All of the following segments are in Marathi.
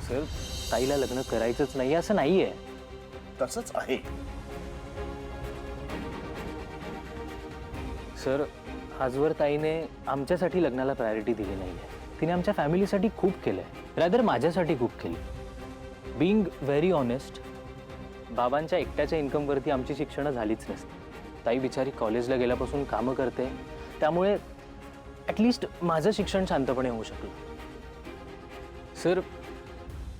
सर, ताईला लग्न करायचंच नाही असं नाहीये. तसंच आहे. सर, आजवर ताईने आमच्यासाठी लग्नाला प्रायोरिटी दिली नाहीये. तिने आमच्या फॅमिलीसाठी खूप केलंय, रादर माझ्यासाठी खूप केली. बिंग व्हेरी ऑनेस्ट, बाबांच्या एकट्याच्या इन्कमवरती आमची शिक्षणं झालीच नसती. ताई बिचारी कॉलेजला गेल्यापासून कामं करते, त्यामुळे ॲटलिस्ट माझं शिक्षण शांतपणे होऊ शकलं. सर,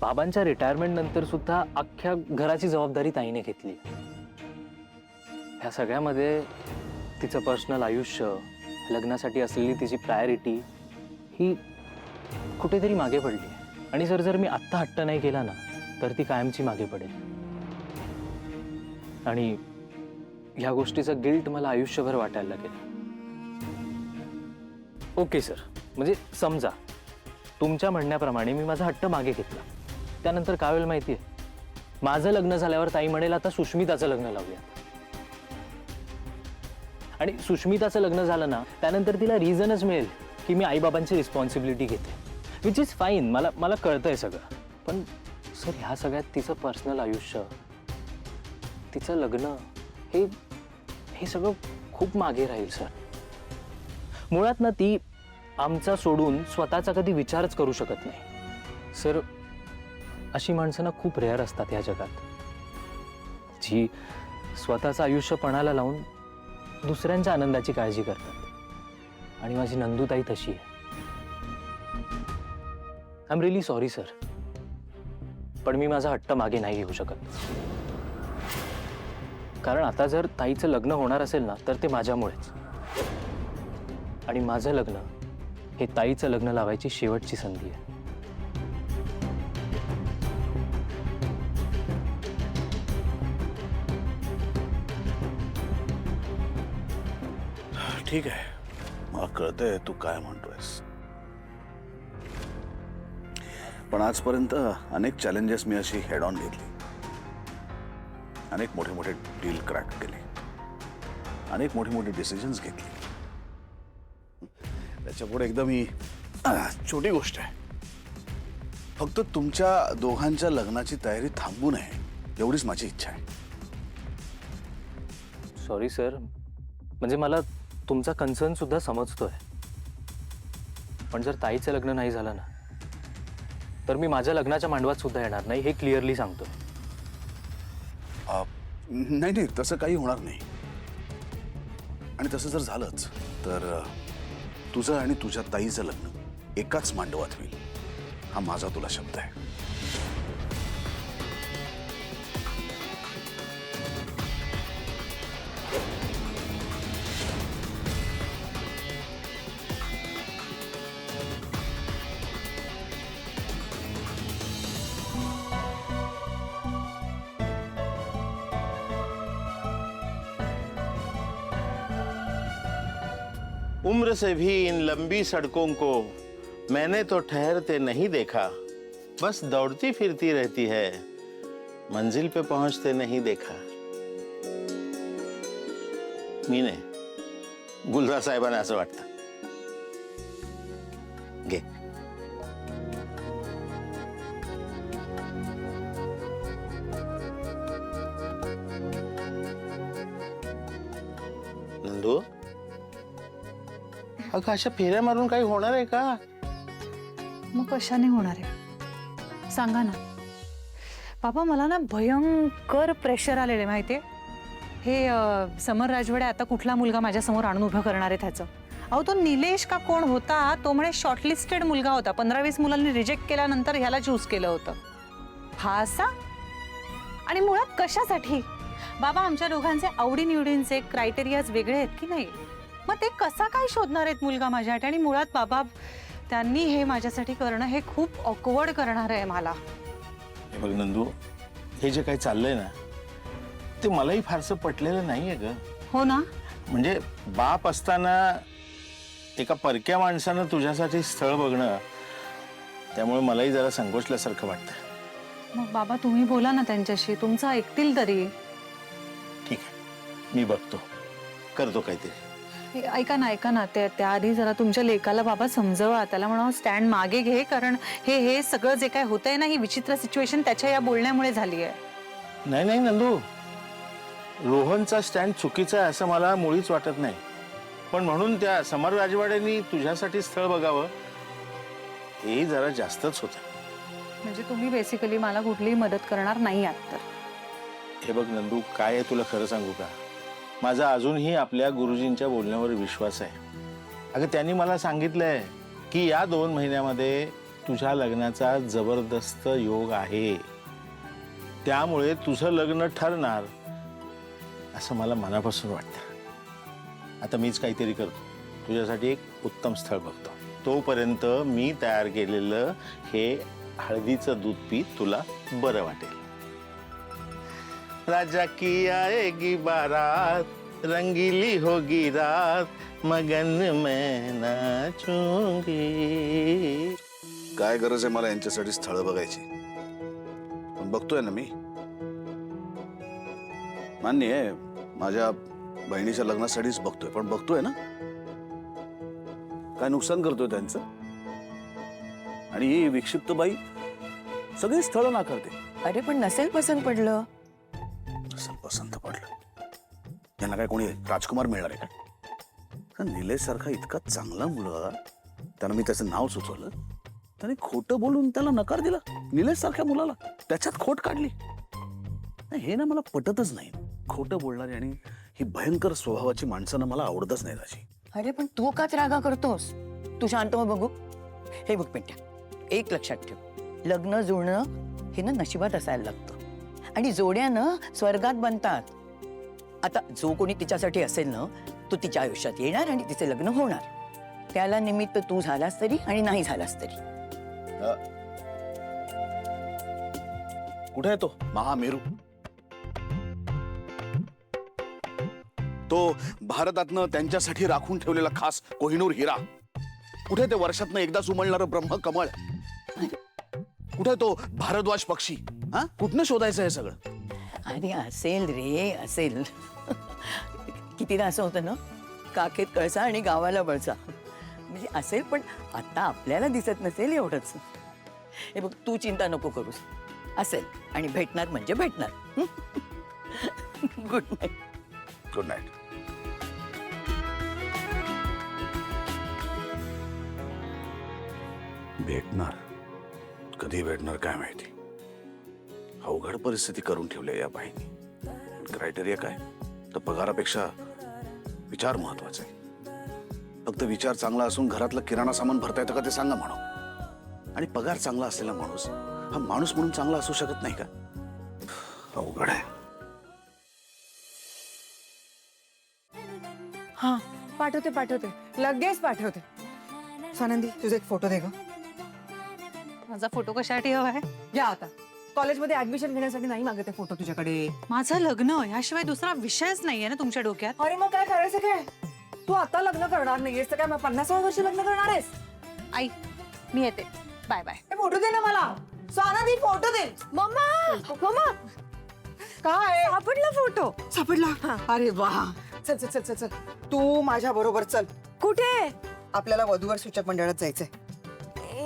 बाबांच्या रिटायरमेंट नंतर सुद्धा अख्ख्या घराची जबाबदारी ताईने घेतली. ह्या सगळ्यामध्ये तिचं पर्सनल आयुष्य, लग्नासाठी असलेली तिची प्रायोरिटी ही कुठेतरी मागे पडली आहे. आणि सर, जर मी आत्ता हट्ट नाही केला ना, तर ती कायमची मागे पडेल. आणि ह्या गोष्टीचं गिल्ट मला आयुष्यभर वाटायला लागेल. ओके सर, म्हणजे समजा तुमच्या म्हणण्याप्रमाणे मी माझा हट्ट मागे घेतला. त्यानंतर काय होईल माहिती आहे? माझं लग्न झाल्यावर ताई म्हणेल आता सुष्मिताचं लग्न लावूया. आणि सुष्मिताचं लग्न झालं ना, त्यानंतर तिला रिझनच मिळेल की मी आईबाबांची रिस्पॉन्सिबिलिटी घेते, विच इज फाईन. मला कळतंय सगळं. पण सर, ह्या सगळ्यात तिचं पर्सनल आयुष्य, तिचं लग्न, हे सगळं खूप मागे राहील सर. मुळात ना, ती आमचा सोडून स्वतःचा कधी विचारच करू शकत नाही. सर, अशी माणसं ना खूप रेअर असतात या जगात, जी स्वतःचं आयुष्य पणाला लावून दुसऱ्यांच्या आनंदाची काळजी करतात. आणि माझी नंदूताई तशी आहे. I am really sorry sir, पण मी माझा हट्ट मागे नाही घेऊ शकत. कारण आता जर ताईचं लग्न होणार असेल ना, तर ते माझ्यामुळेच. आणि माझं लग्न हे ताईचं लग्न लावायची शेवटची संधी आहे. ठीक आहे, मला कळतंय तू काय म्हणतोयस. पण आजपर्यंत अनेक चॅलेंजेस मी अशी हेड ऑन घेतली. अनेक मोठे मोठे डील क्रॅक केले, अनेक मोठे मोठे डिसिजन्स घेतले. त्याच्यापुढे एकदम ही छोटी गोष्ट आहे. फक्त तुमच्या दोघांच्या लग्नाची तयारी थांबू नये एवढीच माझी इच्छा आहे. सॉरी सर, म्हणजे मला तुमचा कन्सर्न सुद्धा समजतोय. पण जर ताईचं लग्न नाही झालं ना, तर मी माझ्या लग्नाच्या मांडवात सुद्धा येणार नाही, हे क्लिअरली सांगतोय. नाही नाही, तसं काही होणार नाही. आणि तसं जर झालंच तर तुझं आणि तुझ्या ताईचं लग्न एकाच मांडवात होईल, हा माझा तुला शब्द आहे. उम्र से भी इन लंबी सड़कों को मैंने तो ठहरते नहीं देखा, बस दौड़ती फिरती रहती है, मंजिल पे पहुंचते नहीं देखा. मी नाही, गुलजार साहेबांना असं वाटतं. घे. नंदू, अगं अशा फेऱ्या मारून काही होणार आहे का? मग कशाने होणार आहे सांगा ना. बाबा, मला ना भयंकर प्रेशर आलेलं आहे माहितीये. हे समर राजवाडे आता कुठला मुलगा माझ्यासमोर आणून उभं करणार आहे त्याचं. अहो, तो निलेश का कोण होता, तो म्हणे शॉर्टलिस्टेड मुलगा होता. 15-20 मुलांनी रिजेक्ट केल्यानंतर ह्याला चूज केलं होतं. हा असा. आणि मुळात कशासाठी बाबा? आमच्या दोघांचे आवडीनिवडींचे क्रायटेरियाज वेगळे आहेत की नाही? मग ते कसा काय शोधणार आहेत मुलगा माझ्यासाठी? आणि मुळात बाबा, त्यांनी हे माझ्यासाठी करणं हे खूप ऑकवर्ड करणार आहे मला. हे बघ नंदू, हे जे काही चाललंय ना, ते मलाही फारसं पटलेलं नाहीये ग. हो ना. म्हणजे बाप असताना एका परक्या माणसानं तुझ्यासाठी स्थळ बघणं, त्यामुळे मलाही जरा संकोचल्यासारखं वाटतं. मग बाबा, तुम्ही बोला ना त्यांच्याशी, तुमचं ऐकतील तरी. ठीक आहे, मी बघतो, करतो काहीतरी. ऐका ना त्याआधी जरा तुमच्या लेकाला बाबा समजवा, त्याला म्हणा स्टँड मागे घे, कारण हे सगळं जे काय होतंय ना, ही विचित्र सिच्युएशन त्याच्या या बोलण्यामुळे झाली आहे. नाही नाही नंदू, रोहनचा स्टँड चुकीचा आहे असं मला मुळीच वाटत नाही. पण म्हणून त्या समर राजवाड्यांनी तुझ्यासाठी स्थळ बघावं हे जरा जास्तच होतं. म्हणजे तुम्ही बेसिकली मला कुठलीही मदत करणार नाही आहात तर. हे बघ नंदू, काय आहे तुला खरं सांगू का, माझा अजूनही आपल्या गुरुजींच्या बोलण्यावर विश्वास आहे. अगं त्यांनी मला सांगितलंय की या 2 महिन्यामध्ये तुझ्या लग्नाचा जबरदस्त योग आहे, त्यामुळे तुझं लग्न ठरणार असं मला मनापासून वाटतं. आता मीच काहीतरी करतो, तुझ्यासाठी एक उत्तम स्थळ बघतो. तोपर्यंत मी तयार केलेलं हे हळदीचं दूध पी, तुला बरं वाटेल. राजा की आएगी बारात, रंगीली होगी रात, मगन मैं नाचूंगी. काय गरज आहे मला यांच्यासाठी स्थळ बघायची? पण बघतोय ना मी. मान्य आहे, माझ्या बहिणीच्या लग्नासाठीच बघतोय, पण बघतोय ना काय नुकसान करतोय त्यांचं. आणि ही विक्षिप्त बाई सगळी स्थळं नाकारते. अरे पण नसेल पसंत पडलं. असेल पसंत पडलं, यांना काय कोणी राजकुमार मिळणार आहे का? निलेश सारखा इतका चांगला मुलगा, त्यानं मी त्याचं नाव सुचवलं, त्याने खोटं बोलून त्याला नकार दिला. निलेश सारख्या मुलाला त्याच्यात खोट काढली. नाही, हे ना मला पटतच नाही. खोटं बोलणारी आणि ही भयंकर स्वभावाची माणसं ना मला आवडतच नाही राजी. अरे पण तू काच रागा करतोस? तू शांत हो बघू. हे बघ पिंट्या, एक लक्षात ठेव, लग्न जुळणं हे ना नशिबात असायला लागतं आणि जोड्यानं स्वर्गात बनतात. आता जो कोणी तिच्यासाठी असेल ना, तो तिच्या आयुष्यात येणार आणि तिचे लग्न होणार. त्याला निमित्त तू झालास तरी आणि नाही झालास तरी. कुठे आहे तो महामेरू? तो भारतातनं त्यांच्यासाठी राखून ठेवलेला खास कोहिनूर हिरा. कुठे ते वर्षातनं एकदाच उमलणारं ब्रह्मकमळ? कुठे तो भारद्वाज पक्षी? हा, कुठनं शोधायचं हे सगळं? अरे असेल रे, असेल. कितीदा असं होतं ना, काखेत कळसा आणि गावाला बळसा. म्हणजे असेल, पण आता आपल्याला दिसत नसेल एवढंच. हे बघ, तू चिंता नको करूस. असेल आणि भेटणार म्हणजे भेटणार. Good night. Good night. भेटणार, कधी भेटणार काय माहिती. अवघड परिस्थिती करून ठेवली या बाईंनी. क्रायटेरिया काय? तर पगारापेक्षा विचार महत्वाचा आहे. फक्त विचार चांगला असून घरातलं किराणा सामान भरता येतं का ते सांगा म्हणून. आणि पगार चांगला असलेला माणूस हा माणूस म्हणून चांगला असू शकत नाही का? अवघड आहे. हा, पाठवते लगेच पाठवते. सानंदी, तुझा एक फोटो दे ग. माझा फोटो कशासाठी हवा आहे? या आता कॉलेजमध्ये ऍडमिशन घेण्यासाठी नाही मागते फोटो तुझ्याकडे. माझं लग्न याशिवाय दुसरा विषयच नाहीये ना तुमच्या डोक्यात. अरे मग काय करायचं काय? तू आता लग्न करणार नाहीयेस तर काय मग 50व्या वर्षी लग्न करणार आहेस? आई, मी येते. Bye bye. हे फोटो दे ना मला. सानंदी, फोटो दे. मम्मा काय सापडला फोटो? सापडला? अरे वा. चल चल चल चल चल, तू माझ्या बरोबर चल. कुठे? आपल्याला वधूवर सूचक मंडळात जायचंय.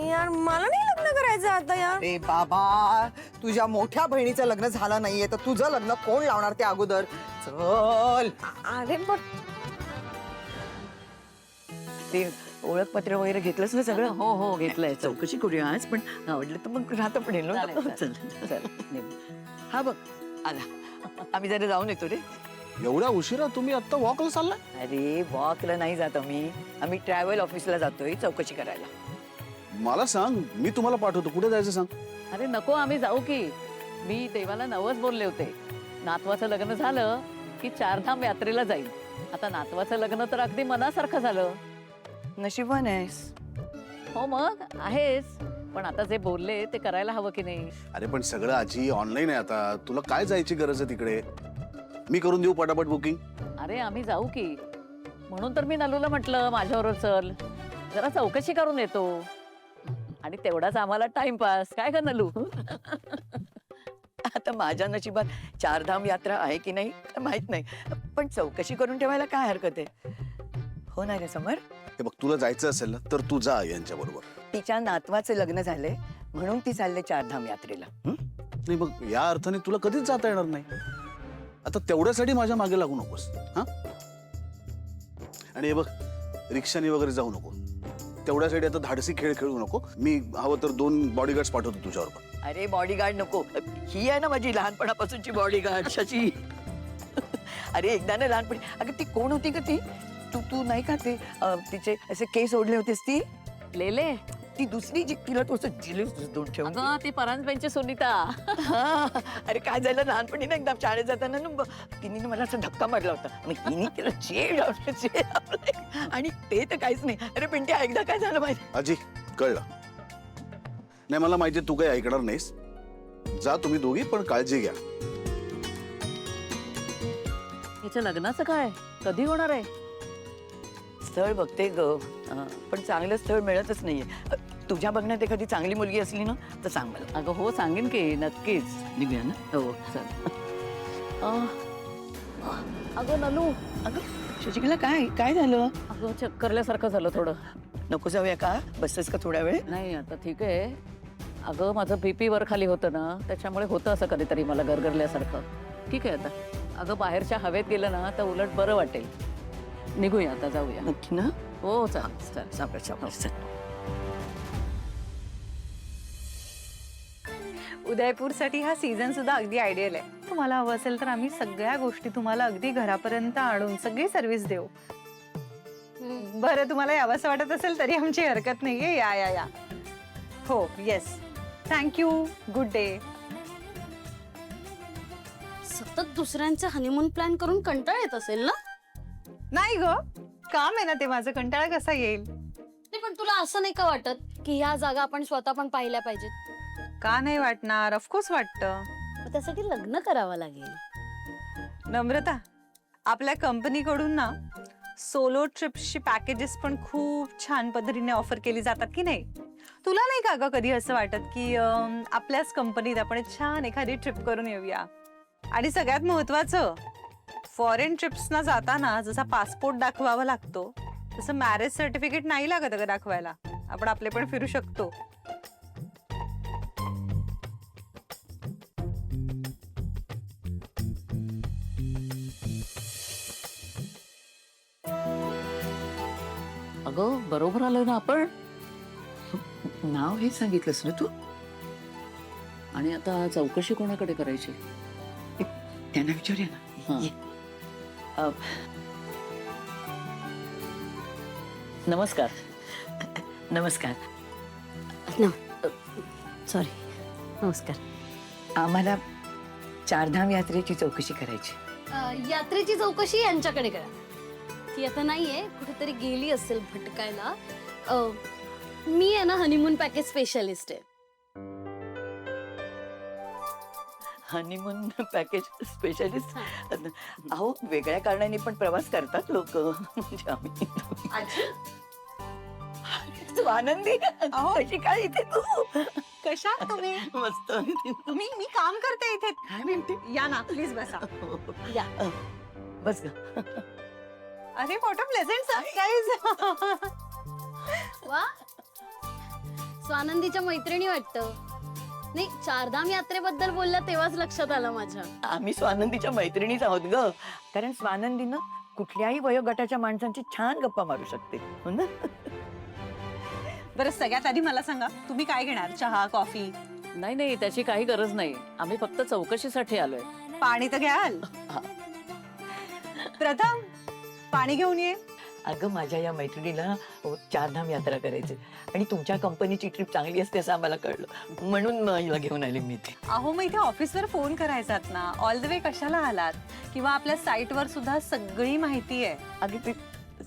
यार मला नाही लग्न करायचं आता यार. अरे बाबा, तुझ्या मोठ्या बहिणीचं लग्न झालं नाहीये तर तुझं लग्न कोण लावणार ते अगोदर? चल. अरे पण ते ओळखपत्र वगैरे घेतलंस ना सगळं? हो हो घेतलंय. चौकशी करूया आज, पण आवडलं तर मग राहता पण येईल ना. चल चल. हा बघ आला. आम्ही जरा जाऊन येतो रे. एवढ्या उशिरा तुम्ही आता वॉकला चाललाय? अरे वॉकला नाही जात आम्ही ट्रॅव्हल ऑफिसला जातोय चौकशी करायला. मला सांग, मी तुम्हाला पाठवतो. कुठे जायचं सांग. अरे नको, आम्ही जाऊ की. मी देवाला नवस बोलले होते, नातवाचं लग्न झालं की 4 धाम यात्रेला जाईल. आता नातवाचं लग्न तर अगदी मनासारखं झालं. नशिबान आहेस. हो मग आहेस, पण आता जे बोलले ते करायला हवं की नाही? अरे पण सगळं आजी ऑनलाईन आहे आता. तुला काय जायची गरज आहे तिकडे? मी करून देऊ पटापट बुकिंग. अरे आम्ही जाऊ की, म्हणून तर मी नलूला म्हटलं माझ्याबरोबर चल, जरा चौकशी करून येतो. आणि तेवढाच आम्हाला टाइमपास. काय ग नलू? आता माझ्या नशिबात 4 धाम यात्रा आहे की नाही माहित नाही, पण चौकशी करून ठेवायला काय हरकत आहे? हो ना रे समर. हे बघ, तुला जायचं असेल ना तर तू जा यांच्या बरोबर. तिच्या नातवाचे लग्न झाले म्हणून ती चालले चारधाम यात्रेला. हं? नाही मग या अर्थाने तुला कधीच जाता येणार नाही. आता तेवढ्यासाठी माझ्या मागे लागू नकोस हा. आणि हे बघ, रिक्षाने वगैरे जाऊ नको. तेवढ्यासाठी आता धाडसी खेळ खेळू नको. मी हवं तर 2 बॉडीगार्ड्स पाठवतो तुझ्याबरोबर. अरे बॉडीगार्ड नको, ही आहे ना माझी लहानपणापासूनची बॉडीगार्ड शशी. अरे एकदा ना लहानपणी, अगं ती कोण होती का ती? तू नाही का ते तिचे असे केस ओढले होतेस ती? लेले ती दुसरी जी तिला तू असं जिलीस दोन ठेवून. अगं ती परांजपेंची सुनीता. हा. अरे काय झालं लहानपणी ना एकदा शाळेत जाताना ना तिने ना मला असा धक्का मारला होता. मग हिने तिला जे लावलं आणि ते तर काहीच नाही. अरे पिंट्या एकदा काय झालं माहिती? आजी कळलं नाही, मला माहिती तू काही ऐकणार नाहीस. जा तुम्ही दोघी, पण काळजी घ्या. हिच्या लग्नाचं काय कधी होणार आहे? स्थळ बघते ग, पण चांगलं स्थळ मिळतच नाहीये. तुझ्या बघण्यात एखादी चांगली मुलगी असली ना तर सांग मला. अगं हो सांगेन की नक्कीच. निघूया ना. हो चल. अगं नलू, अगं शशिकला काय काय झालं? अगं चक्करल्यासारखं झालं थोडं. नको जाऊया का? बसतेस का थोड्या वेळ? नाही आता ठीक आहे. अगं माझं बीपी वर खाली होतं ना, त्याच्यामुळे होतं असं कधीतरी मला गरगरल्यासारखं. ठीक आहे आता. अगं बाहेरच्या हवेत गेलं ना तर उलट बरं वाटेल. निघूया आता, जाऊया. नक्की ना? हो चल चल. सापड सापड चल. उदयपूरसाठी हा सीझन सुद्धा अगदी आयडियल आहे. तुम्हाला हवं असेल तर आम्ही सगळ्या गोष्टी तुम्हाला अगदी घरापर्यंत आणून सगळी सर्व्हिस देऊ. बरं, तुम्हाला यावंसं वाटत असेल तरी आमची हरकत नाहीये. या या या. हो येस, थँक्यू, गुड डे. सतत दुसऱ्यांचे हनीमून प्लॅन करून कंटाळ येत असेल ना? नाही ग, काम आहे ना ते माझं, कंटाळा कसा येईल? नाही पण तुला असं नाही का वाटत की ह्या जागा आपण स्वतः पण पाहिल्या पाहिजेत? का नाही वाटणार? ऑफकोर्स वाटतं. मग त्यासाठी लग्न करावं लागेल. नम्रता, आपल्या कंपनीकडून ना सोलो ट्रिप्सची पॅकेजेस पण खूप छान पद्धतीने ऑफर केली जातात की नाही? तुला नाही का ग कधी असं वाटत की आपल्याच कंपनीत आपण एक छान एखादी ट्रिप करून येऊया? आणि सगळ्यात महत्वाचं, फॉरेन ट्रिप्सना जाताना जसा पासपोर्ट दाखवावा लागतो तसं मॅरेज सर्टिफिकेट नाही लागत ग दाखवायला. आपण आपले पण फिरू शकतो. अगं बरोबर आलोय ना आपण? नाव हे सांगितलंस ना तू? आणि आता चौकशी कोणाकडे करायची? त्यांना विचारूया हा. ना. ये. नमस्कार. नमस्कार. सॉरी. नमस्कार. आम्हाला चारधाम यात्रेची चौकशी करायची. यात्रेची चौकशी यांच्याकडे करा. ती आता नाहीये, कुठेतरी गेली असेल भटकायला. मी आहे ना हनीमून पॅकेज स्पेशलिस्ट आहे. Honeymoon package specialist. अहो वेगळ्या कारणाने पण प्रवास करतात लोक. म्हणजे आम्ही तू आनंदी कशी काय इथे तू? कशा तुम्ही? मस्त. मी काम करते इथे. काय म्हणते? या ना प्लीज बसा. या. बस ग. अरे व्हॉट अ प्लेझंट सरप्राईज. वा, स्वानंदीच्या मैत्रिणी वाटतं. नाही, चारधाम यात्रेबद्दल बोलला तेव्हाच लक्षात आलं माझ्या. आम्ही स्वानंदीच्या मैत्रिणीच आहोत ग. कारण स्वानंदीनं कुठल्याही वयोगटाच्या माणसांची छान गप्पा मारू शकते, हो ना? बरं, सगळ्यात आधी मला सांगा, तुम्ही काय घेणार? चहा, कॉफी? नाही नाही त्याची काही गरज नाही. आम्ही फक्त चौकशीसाठी आलोय. पाणी तर घ्याल? प्रथम पाणी घेऊन ये. अगं माझ्या या मैत्रिणीला चारधाम यात्रा करायची आणि तुमच्या कंपनीची ट्रिप चांगली असते असं आम्हाला कळलं, म्हणून हिला घेऊन आले मी इथे. अहो मग इथे ऑफिसवर फोन करायचात ना. ऑल द वे कशाला आलात? किंवा आपल्या साईटवर सुद्धा सगळी माहिती आहे. अगं ते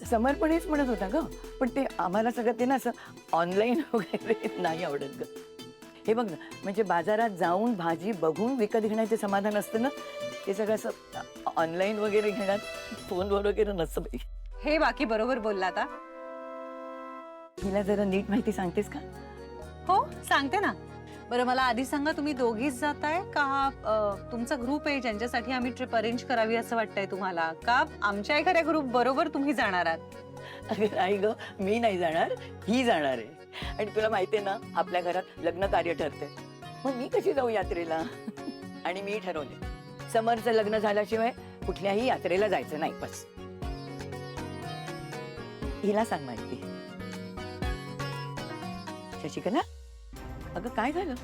समर्पणेच म्हणत होता ग, पण ते आम्हाला सगळं ते ना असं ऑनलाईन वगैरे नाही आवडत ग. हे बघ ना, म्हणजे बाजारात जाऊन भाजी बघून विकत घेण्याचे समाधान असतं ना, ते सगळं असं ऑनलाईन वगैरे घेण्यात फोनवर वगैरे नसतं बाई. हे बाकी बरोबर बोलला आता. हिला जरा नीट माहिती सांगतेस का? हो सांगते ना. बरं मला आधी सांगा, तुम्ही दोघीच जाताय का हा तुमचा ग्रुप आहे ज्यांच्यासाठी आम्ही ट्रिप अरेंज करावी असं वाटतंय तुम्हाला? का आमच्या एखाद्या ग्रुप बरोबर तुम्ही जाणार आहात? अगं नाही ग, मी नाही जाणार, ही जाणार आहे. आणि तुला माहितीये ना, आपल्या घरात लग्न कार्य ठरते, मग मी कशी जाऊ यात्रेला? आणि मी ठरवले, समरचं लग्न झाल्याशिवाय कुठल्याही यात्रेला जायचं नाही. बस हिला सांग माहिती. शशिकला, अगं काय झालं?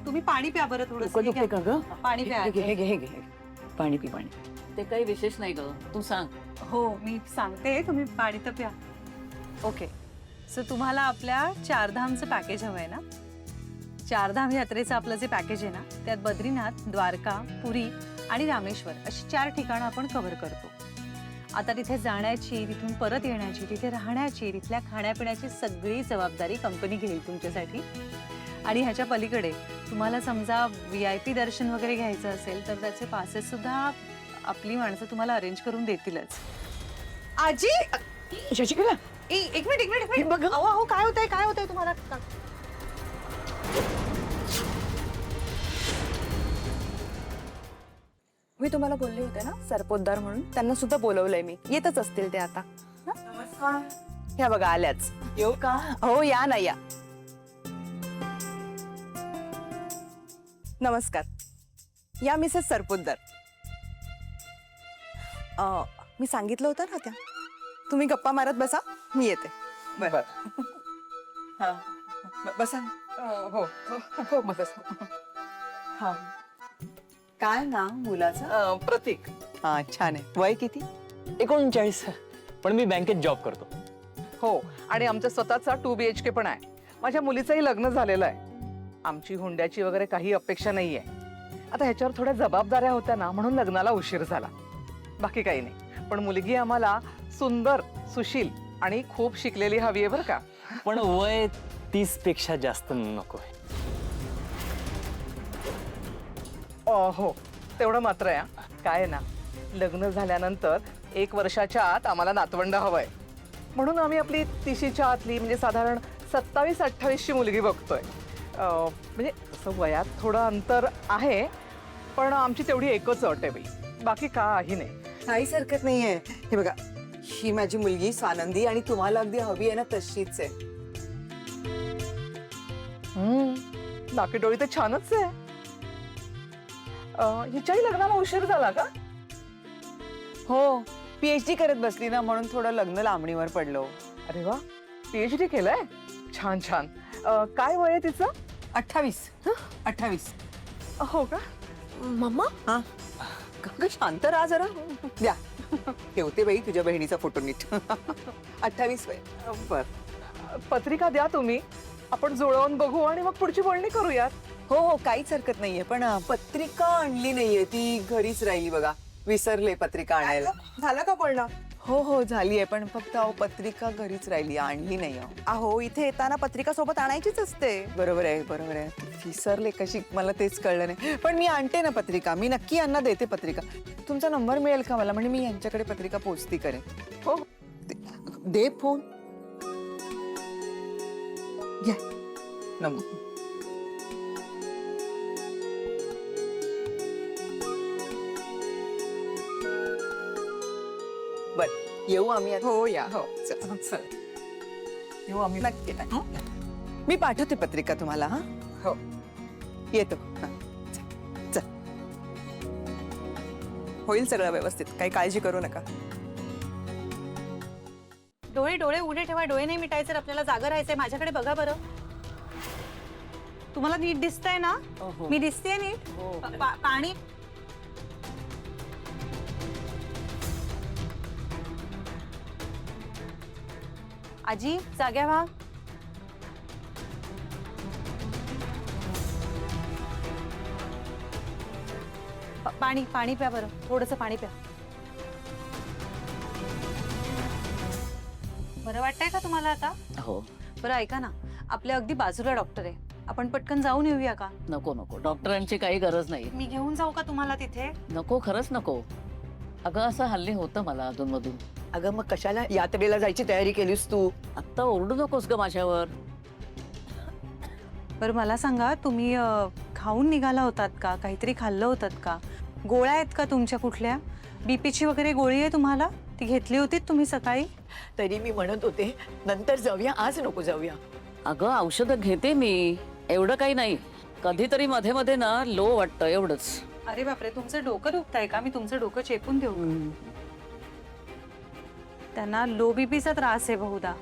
तुम्ही पाणी प्या बरं थोडं. डोकं दुखते का ग? पाणी प्या. हे घे, हे घे, हे घे. पाणी पी, पाणी. ते काही विशेष नाही ग, तू सांग. हो मी सांगते, तुम्ही पाणी तर प्या. ओके, सो तुम्हाला आपल्या चारधामचं पॅकेज हवं आहे ना? चारधाम यात्रेचं आपलं जे पॅकेज आहे ना, त्यात बद्रीनाथ, द्वारका, पुरी आणि रामेश्वर अशी 4 ठिकाणं आपण कव्हर करतो. आता तिथे जाण्याची, तिथून परत येण्याची, तिथे राहण्याची, तिथल्या खाण्यापिण्याची सगळी जबाबदारी कंपनी घेईल तुमच्यासाठी. आणि ह्याच्या पलीकडे तुम्हाला समजा VIP दर्शन वगैरे घ्यायचं असेल तर त्याचे पासेस सुद्धा आपली माणसं तुम्हाला अरेंज करून देतीलच. आजी, शशिकला, एक मिनिट बघ. अहो काय होतंय तुम्हाला? मी तुम्हाला बोलले होते ना सरपोतदार म्हणून, त्यांना सुद्धा बोलवलंय मी. येतच असतील ते आता. हं? ह्या बघा आल्याच. येऊ का? हो या ना या. नमस्कार, या मिसेस सरपोतदार. मी सांगितलं होतं ना त्या, तुम्ही गप्पा मारत बसा, मी येते. बर बसा. हो हो बस. हा, काय नाव मुलाचं? प्रतीक. हा छान आहे. वय किती? 39. पण मी बँकेत जॉब करतो. हो, आणि आमचा स्वतःचा 2 BHK पण आहे. माझ्या मुलीचंही लग्न झालेलं आहे. आमची हुंड्याची वगैरे काही अपेक्षा नाहीये. आता ह्याच्यावर थोड्या जबाबदाऱ्या होत्या ना, म्हणून लग्नाला उशीर झाला. बाकी काही नाही. पण मुलगी आम्हाला सुंदर, सुशील आणि खूप शिकलेली हवी आहे बरं का. पण वय 30 पेक्षा जास्त नकोय. हो, तेवढं मात्र आहे. काय आहे ना, लग्न झाल्यानंतर 1 वर्षाच्या आत आम्हाला नातवंड हवंय. म्हणून आम्ही आपली 30च्या आतली म्हणजे साधारण 27-28ची मुलगी बघतोय. म्हणजे तसं वयात थोडं अंतर आहे, पण आमची तेवढी एकच अट आहे बाई, बाकी काही नाही. काहीच हरकत नाहीये. हे बघा, ही माझी मुलगी स्वानंदी आणि तुम्हाला अगदी हवी आहे ना तशीच आहे. नाकी डोळी तर छानच आहे. हिच्याही लग्नाला उशीर झाला का? हो, PhD करत बसली ना, म्हणून थोडं लग्न लांबणीवर पडलो. अरे वा, PhD केलंय, छान छान. काय वय आहे तिचं? 28. हो का? मम्मा, हा, ग शांत राहा जरा. द्या, ठेवते बाई तुझ्या बहिणीचा फोटो नीट. 28 वय. बर, पत्रिका द्या तुम्ही, आपण जुळवून बघू आणि मग पुढची बोलणी करूयात. हो हो, काहीच हरकत नाहीये. पण पत्रिका आणली नाहीये, ती घरीच राहिली बघा. विसरले पत्रिका आणायला. झालं का बोलणं? हो हो झाली आहे, पण फक्त पत्रिका घरीच राहिली, आणली नाही. अहो, इथे येताना पत्रिका सोबत आणायचीच असते. बरोबर आहे, बरोबर आहे. विसरले कशी, मला तेच कळलं नाही. पण मी आणते ना पत्रिका, मी नक्की यांना देते पत्रिका. तुमचा नंबर मिळेल का मला? म्हणजे मी यांच्याकडे पत्रिका पोचती करेन. हो, दे फोन. घ्या नंबर. बर, येऊ आम्ही आता? हो या. हो चल. चल. येऊ आम्ही. नक्की नक्की. मी पाठवते पत्रिका तुम्हाला. हा हो. येतो. हा. चल. होईल सगळं व्यवस्थित, काही काळजी करू नका. डोळे उघडे ठेवा, डोळे नाही मिटायचे. आपल्याला जागा राहायचंय. माझ्याकडे बघा बरं. तुम्हाला नीट दिसतंय ना? मी दिसतेय नीट? पाणी. आजी जाग्या व्हा. पाणी प्या बरं, थोडंसं पाणी प्या. बरं वाटतंय का तुम्हाला आता? हो. बरं ऐका ना, आपल्या अगदी बाजूला डॉक्टर आहे, आपण पटकन जाऊन येऊया का? नको नको, डॉक्टरांची काही गरज नाही. मी घेऊन जाऊ का तुम्हाला तिथे? नको, खरंच नको. अगं असं हल्ली होतं मला अधूनमधून. अगं मग कशाला यात्रेला जायची तयारी केलीस तू? आत्ता ओरडू नकोस ग माझ्यावर. बरं मला सांगा, तुम्ही खाऊन निघाला होतात का? काहीतरी खाल्लं होतात का? गोळ्या आहेत का तुमच्या कुठल्या? बीपीची वगैरे गोळी आहे तुम्हाला? ती घेतली होती तुम्ही सकाळी? तरी मी म्हणत होते नंतर जाऊया, आज नको जाऊया. अगं औषधं घेते मी, एवढं काही नाही. कधीतरी मध्ये मध्ये ना लो वाटतं एवढंच. अरे बापरे, तुमचं डोकं दुखतंय का? मी तुमचं डोकं चेपून देऊ का? त्यांना लो बीपीचा त्रास आहे बहुधा.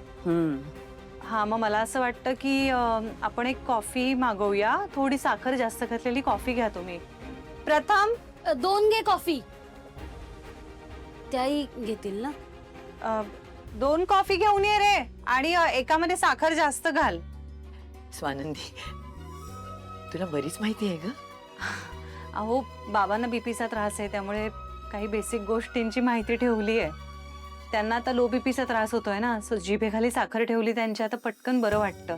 हा, मग मला असं वाटतं की आपण एक कॉफी मागवूया. थोडी साखर जास्त घातलेली कॉफी घ्या तुम्ही. प्रथम 2 घे कॉफी. त्याही घेतील ना? 2 कॉफी घेऊन ये रे, आणि एकामध्ये साखर जास्त घाल. स्वानंदी, तुला बरीच माहिती आहे ग. अहो, बाबांना बीपीचा त्रास आहे, त्यामुळे काही बेसिक गोष्टींची माहिती ठेवली आहे. त्यांना आता लो बीपीचा त्रास होतोय ना, सो जिभेखाली साखर ठेवली त्यांच्या, आता पटकन बरं वाटतं.